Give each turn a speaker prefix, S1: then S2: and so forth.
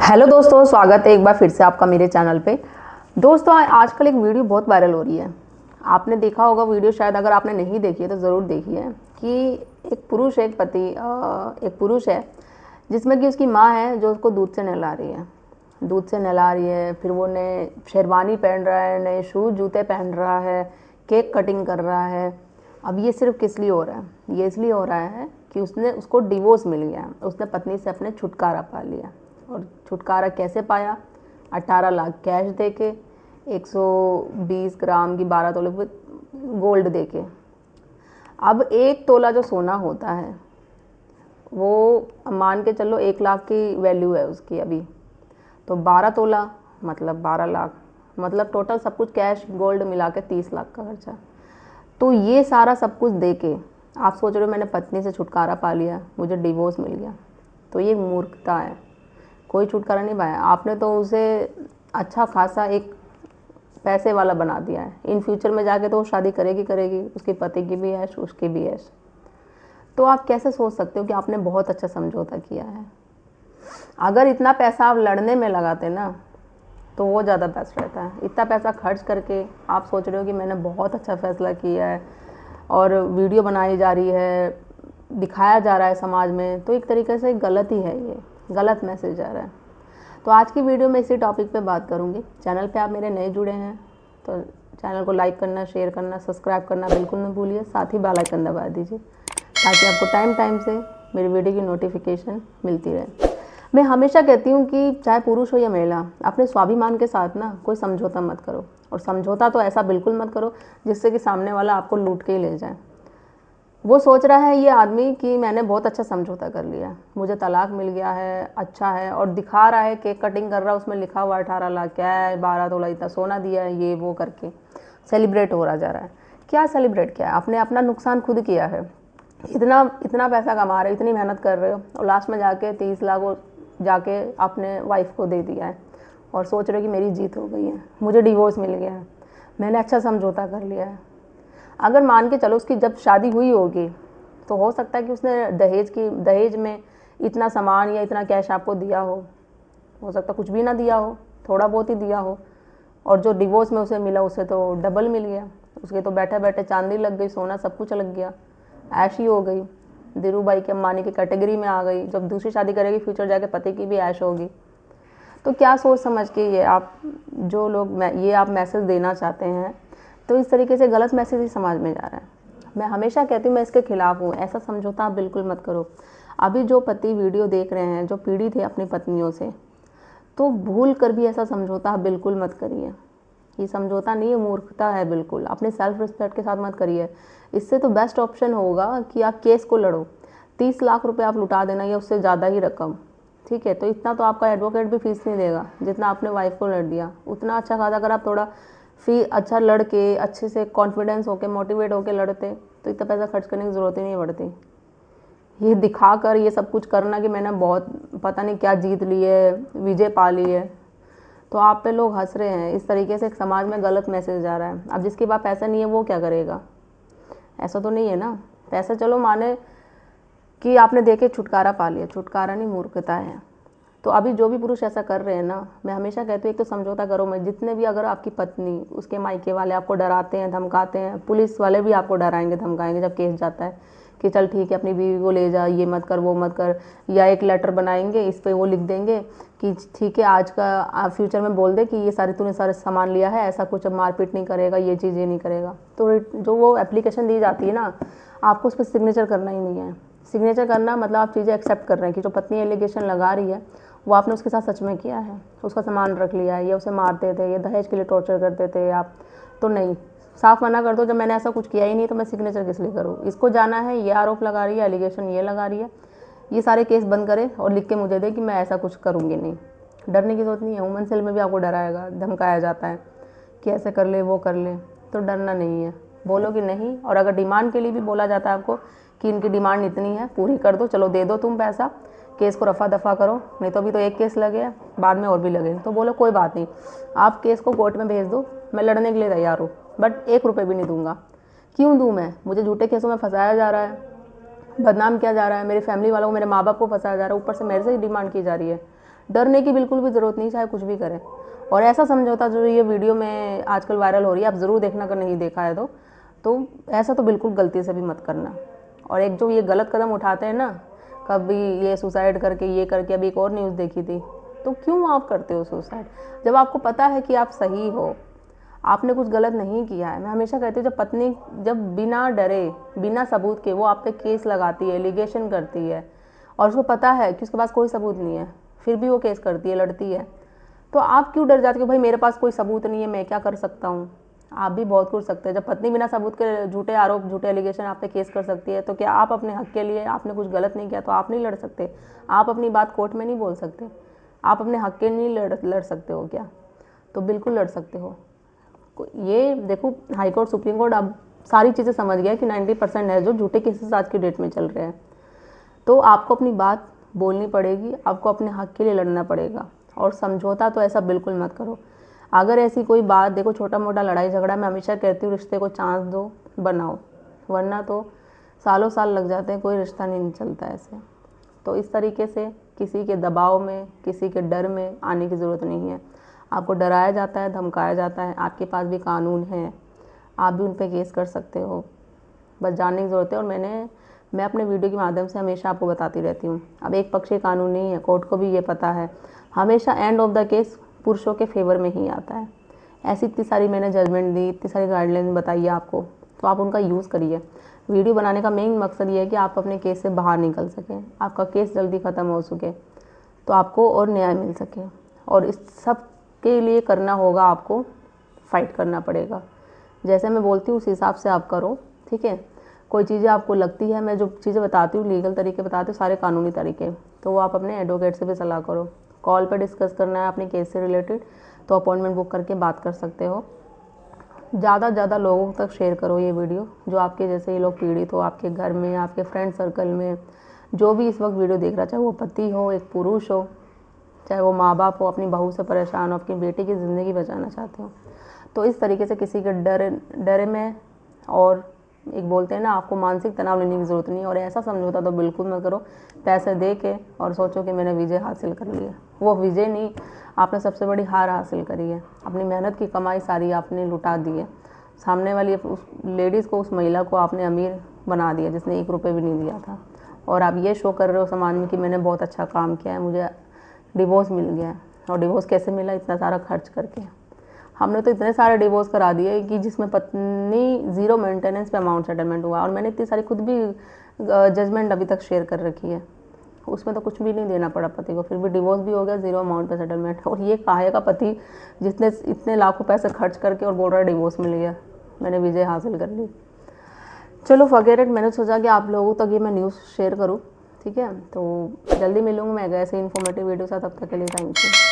S1: Hello दोस्तों, स्वागत है एक बार फिर से आपका मेरे चैनल पे। दोस्तों, आजकल एक वीडियो बहुत वायरल हो रही है। आपने देखा होगा वीडियो, शायद अगर आपने नहीं देखी है तो ज़रूर देखिए कि एक पुरुष है, एक पुरुष है जिसमें कि उसकी माँ है जो उसको दूध से नहला रही है। फिर वो नए शेरवानी पहन रहा है, नए शूज़ जूते पहन रहा है, केक कटिंग कर रहा है। अब ये सिर्फ किस लिए हो रहा है? ये इसलिए हो रहा है कि उसको डिवोर्स मिल गया। उसने पत्नी से अपने छुटकारा पा लिया। और छुटकारा कैसे पाया? 18 लाख कैश देके, 120 ग्राम की 12 तोले गोल्ड देके। अब 1 तोला जो सोना होता है वो मान के चलो 1 लाख की वैल्यू है उसकी अभी। तो 12 तोला मतलब 12 लाख, मतलब टोटल सब कुछ कैश गोल्ड मिला के 30 लाख का खर्चा। तो ये सारा सब कुछ दे के आप सोच रहे हो मैंने पत्नी से छुटकारा पा लिया, मुझे डिवोर्स मिल गया। तो ये मूर्खता है। कोई छुटकारा नहीं पाया आपने, तो उसे अच्छा खासा एक पैसे वाला बना दिया है। इन फ्यूचर में जाके तो वो शादी करेगी, उसके पति की भी ऐश, उसकी भी ऐश। तो आप कैसे सोच सकते हो कि आपने बहुत अच्छा समझौता किया है? अगर इतना पैसा आप लड़ने में लगाते ना तो वो ज़्यादा बेस्ट रहता है। इतना पैसा खर्च करके आप सोच रहे हो कि मैंने बहुत अच्छा फ़ैसला किया है और वीडियो बनाई जा रही है, दिखाया जा रहा है समाज में, तो एक तरीके से गलत ही है, ये गलत मैसेज आ रहा है। तो आज की वीडियो में इसी टॉपिक पे बात करूँगी। चैनल पे आप मेरे नए जुड़े हैं तो चैनल को लाइक करना, शेयर करना, सब्सक्राइब करना बिल्कुल मत भूलिए। साथ ही बेल आइकन दबा दीजिए ताकि आपको टाइम से मेरी वीडियो की नोटिफिकेशन मिलती रहे। मैं हमेशा कहती हूँ कि चाहे पुरुष हो या महिला, अपने स्वाभिमान के साथ ना कोई समझौता मत करो। और समझौता तो ऐसा बिल्कुल मत करो जिससे कि सामने वाला आपको लूट के ही ले जाए। वो सोच रहा है ये आदमी कि मैंने बहुत अच्छा समझौता कर लिया, मुझे तलाक मिल गया है, अच्छा है, और दिखा रहा है, केक कटिंग कर रहा है, उसमें लिखा हुआ 18 लाख क्या है, 12 तोला इतना सोना दिया है, ये वो करके सेलिब्रेट हो रहा जा रहा है। क्या सेलिब्रेट किया है? आपने अपना नुकसान खुद किया है। इतना पैसा कमा रहे हो, इतनी मेहनत कर रहे हो और लास्ट में जाके 30 लाख जाके अपने वाइफ को दे दिया है और सोच रहे हो कि मेरी जीत हो गई है, मुझे डिवोर्स मिल गया है, मैंने अच्छा समझौता कर लिया है। अगर मान के चलो उसकी जब शादी हुई होगी तो हो सकता है कि उसने दहेज में इतना सामान या इतना कैश आपको दिया हो सकता कुछ भी ना दिया हो, थोड़ा बहुत ही दिया हो। और जो डिवोर्स में उसे मिला उसे तो डबल मिल गया। उसके तो बैठे बैठे चांदी लग गई, सोना सब कुछ लग गया, ऐश ही हो गई, धीरू भाई के अम्बानी की कैटेगरी में आ गई। जब दूसरी शादी करेगी फ्यूचर जाके पति की भी ऐश होगी। तो क्या सोच समझ के ये आप मैसेज देना चाहते हैं? तो इस तरीके से गलत मैसेज ही समाज में जा रहा है। मैं हमेशा कहती हूँ, मैं इसके खिलाफ हूँ। ऐसा समझौता आप बिल्कुल मत करो। अभी जो पति वीडियो देख रहे हैं, जो पीड़ित है अपनी पत्नियों से, तो भूल कर भी ऐसा समझौता आप बिल्कुल मत करिए। ये समझौता नहीं है, मूर्खता है बिल्कुल। अपने सेल्फ रिस्पेक्ट के साथ मत करिए। इससे तो बेस्ट ऑप्शन होगा कि आप केस को लड़ो। 30 लाख रुपए आप लुटा देना या उससे ज़्यादा ही रकम, ठीक है। तो इतना तो आपका एडवोकेट भी फीस नहीं देगा जितना आपने वाइफ को लड़ दिया। उतना अच्छा खासा अगर आप थोड़ा अच्छा लड़ के अच्छे से कॉन्फिडेंस होके मोटिवेट होके लड़ते तो इतना पैसा खर्च करने की ज़रूरत ही नहीं पड़ती। ये दिखा कर ये सब कुछ करना कि मैंने बहुत पता नहीं क्या जीत ली है, विजय पा ली है, तो आप पे लोग हंस रहे हैं। इस तरीके से एक समाज में गलत मैसेज जा रहा है। अब जिसके पास पैसा नहीं है वो क्या करेगा? ऐसा तो नहीं है ना। पैसा चलो माने कि आपने देके छुटकारा पा लिया, छुटकारा नहीं, मूर्खता है। तो अभी जो भी पुरुष ऐसा कर रहे हैं ना, मैं हमेशा कहती हूँ एक तो समझौता करो। मैं जितने भी, अगर आपकी पत्नी, उसके मायके वाले आपको डराते हैं, धमकाते हैं, पुलिस वाले भी आपको डराएंगे धमकाएंगे जब केस जाता है कि चल ठीक है अपनी बीवी को ले जा, ये मत कर वो मत कर, या एक लेटर बनाएंगे, इस पर वो लिख देंगे कि ठीक है आज का फ्यूचर में बोल दे कि ये तूने सारे सामान लिया है, ऐसा कुछ अब मारपीट नहीं करेगा, ये चीज़ ये नहीं करेगा। तो जो वो एप्लीकेशन दी जाती है ना, आपको उस पर सिग्नेचर करना ही नहीं है। सिग्नेचर करना मतलब आप चीज़ें एक्सेप्ट कर रहे हैं कि जो पत्नी एलिगेशन लगा रही है वो आपने उसके साथ सच में किया है, उसका सामान रख लिया है, या उसे मारते थे, या दहेज के लिए टॉर्चर करते थे आप। तो नहीं, साफ मना कर दो, जब मैंने ऐसा कुछ किया ही नहीं तो मैं सिग्नेचर किस लिए करूँ? इसको जाना है, ये आरोप लगा रही है, एलिगेशन ये लगा रही है, ये सारे केस बंद करे और लिख के मुझे दे कि मैं ऐसा कुछ करूँगी नहीं। डरने की जरूरत नहीं है। वुमेन सेल में भी आपको डराएगा, धमकाया जाता है कि ऐसे कर ले वो कर ले, तो डरना नहीं है, बोलो कि नहीं। और अगर डिमांड के लिए भी बोला जाता है आपको कि इनकी डिमांड इतनी है, पूरी कर दो, चलो दे दो तुम पैसा, केस को रफा दफा करो, नहीं तो अभी तो एक केस लगे हैं, बाद में और भी लगे, तो बोलो कोई बात नहीं, आप केस को कोर्ट में भेज दो, मैं लड़ने के लिए तैयार हूँ, बट 1 रुपये भी नहीं दूंगा। क्यों दूँ मैं? मुझे झूठे केसों में फंसाया जा रहा है, बदनाम किया जा रहा है, मेरी फैमिली वालों को, मेरे माँ बाप को फंसाया जा रहा है, ऊपर से मेरे से ही डिमांड की जा रही है। डरने की बिल्कुल भी ज़रूरत नहीं, चाहे कुछ भी करें। और ऐसा समझौता जो ये वीडियो में आजकल वायरल हो रही है, आप ज़रूर देखना अगर नहीं देखा है तो ऐसा तो बिल्कुल गलती से भी मत करना। और एक जो ये गलत कदम उठाते हैं ना, कभी ये सुसाइड करके ये करके, अभी एक और न्यूज़ देखी थी, तो क्यों आप करते हो सुसाइड जब आपको पता है कि आप सही हो, आपने कुछ गलत नहीं किया है। मैं हमेशा कहती हूँ, जब पत्नी जब बिना डरे बिना सबूत के वो आप पे केस लगाती है, एलिगेशन करती है, और उसको पता है कि उसके पास कोई सबूत नहीं है, फिर भी वो केस करती है, लड़ती है, तो आप क्यों डर जाते हो भाई मेरे पास कोई सबूत नहीं है, मैं क्या कर सकता हूँ। आप भी बहुत कुछ सकते हैं। जब पत्नी बिना सबूत के झूठे आरोप, झूठे एलिगेशन आप पे केस कर सकती है, तो क्या आप अपने हक के लिए, आपने कुछ गलत नहीं किया तो आप नहीं लड़ सकते? आप अपनी बात कोर्ट में नहीं बोल सकते? आप अपने हक के नहीं लड़ सकते हो क्या? तो बिल्कुल लड़ सकते हो। ये देखो, हाई कोर्ट, सुप्रीम कोर्ट अब सारी चीज़ें समझ गया कि 90% है जो झूठे केसेस आज की डेट में चल रहे हैं। तो आपको अपनी बात बोलनी पड़ेगी, आपको अपने हक के लिए लड़ना पड़ेगा। और समझौता तो ऐसा बिल्कुल मत करो। अगर ऐसी कोई बात, देखो छोटा मोटा लड़ाई झगड़ा, मैं हमेशा कहती हूँ रिश्ते को चांस दो, बनाओ, वरना तो सालों साल लग जाते हैं, कोई रिश्ता नहीं चलता ऐसे। तो इस तरीके से किसी के दबाव में, किसी के डर में आने की ज़रूरत नहीं है। आपको डराया जाता है, धमकाया जाता है, आपके पास भी कानून है, आप भी उन पर केस कर सकते हो, बस जानने की ज़रूरत है। और मैं अपने वीडियो के माध्यम से हमेशा आपको बताती रहती हूँ। अब एक पक्षीय कानून नहीं है, कोर्ट को भी ये पता है, हमेशा एंड ऑफ द केस पुरुषों के फेवर में ही आता है। ऐसी इतनी सारी मैंने जजमेंट दी, इतनी सारी गाइडलाइन बताई है आपको, तो आप उनका यूज़ करिए। वीडियो बनाने का मेन मकसद ये है कि आप अपने केस से बाहर निकल सकें, आपका केस जल्दी ख़त्म हो सके, तो आपको और न्याय मिल सके। और इस सब के लिए करना होगा, आपको फ़ाइट करना पड़ेगा। जैसे मैं बोलती हूँ उस हिसाब से आप करो, ठीक है। कोई चीज़ें आपको लगती है, मैं जो चीज़ें बताती हूँ लीगल तरीके बताती हूँ, सारे कानूनी तरीके, तो वो आप अपने एडवोकेट से भी सलाह करो। कॉल पर डिस्कस करना है अपने केस से रिलेटेड, तो अपॉइंटमेंट बुक करके बात कर सकते हो। ज़्यादा से ज़्यादा लोगों तक शेयर करो ये वीडियो, जो आपके जैसे ये लोग पीड़ित हो, आपके घर में, आपके फ्रेंड सर्कल में, जो भी इस वक्त वीडियो देख रहा है, चाहे वो पति हो, एक पुरुष हो, चाहे वो माँ बाप हो, अपनी बहू से परेशान हो, अपनी बेटी की ज़िंदगी बचाना चाहते हो, तो इस तरीके से किसी के डरे में, और एक बोलते हैं ना, आपको मानसिक तनाव लेने की ज़रूरत नहीं है। और ऐसा समझौता तो बिल्कुल मत करो पैसे दे के और सोचो कि मैंने विजय हासिल कर लिया। वो विजय नहीं, आपने सबसे बड़ी हार हासिल करी है। अपनी मेहनत की कमाई सारी आपने लुटा दी है। सामने वाली उस लेडीज़ को, उस महिला को आपने अमीर बना दिया जिसने 1 रुपये भी नहीं दिया था। और आप ये शो कर रहे हो समाज में कि मैंने बहुत अच्छा काम किया है, मुझे डिवोर्स मिल गया है। और डिवोर्स कैसे मिला? इतना सारा खर्च करके। हमने तो इतने सारे डिवोर्स करा दिए कि जिसमें पत्नी 0 मेंटेनेंस पे अमाउंट सेटलमेंट हुआ। और मैंने इतनी सारी खुद भी जजमेंट अभी तक शेयर कर रखी है, उसमें तो कुछ भी नहीं देना पड़ा पति को, फिर भी डिवोर्स भी हो गया, 0 अमाउंट पे सेटलमेंट। और ये काहे का पति जिसने इतने लाखों पैसे खर्च करके और बोल रहा है डिवोर्स मिल गया, मैंने विजय हासिल कर ली। चलो फॉरगेट इट, मैंने सोचा कि आप लोगों तक ये मैं न्यूज़ शेयर करूँ, ठीक है। तो जल्दी मिलूँगी मैं ऐसे इन्फॉर्मेटिव वीडियो के साथ, तब तक के लिए थैंक यू।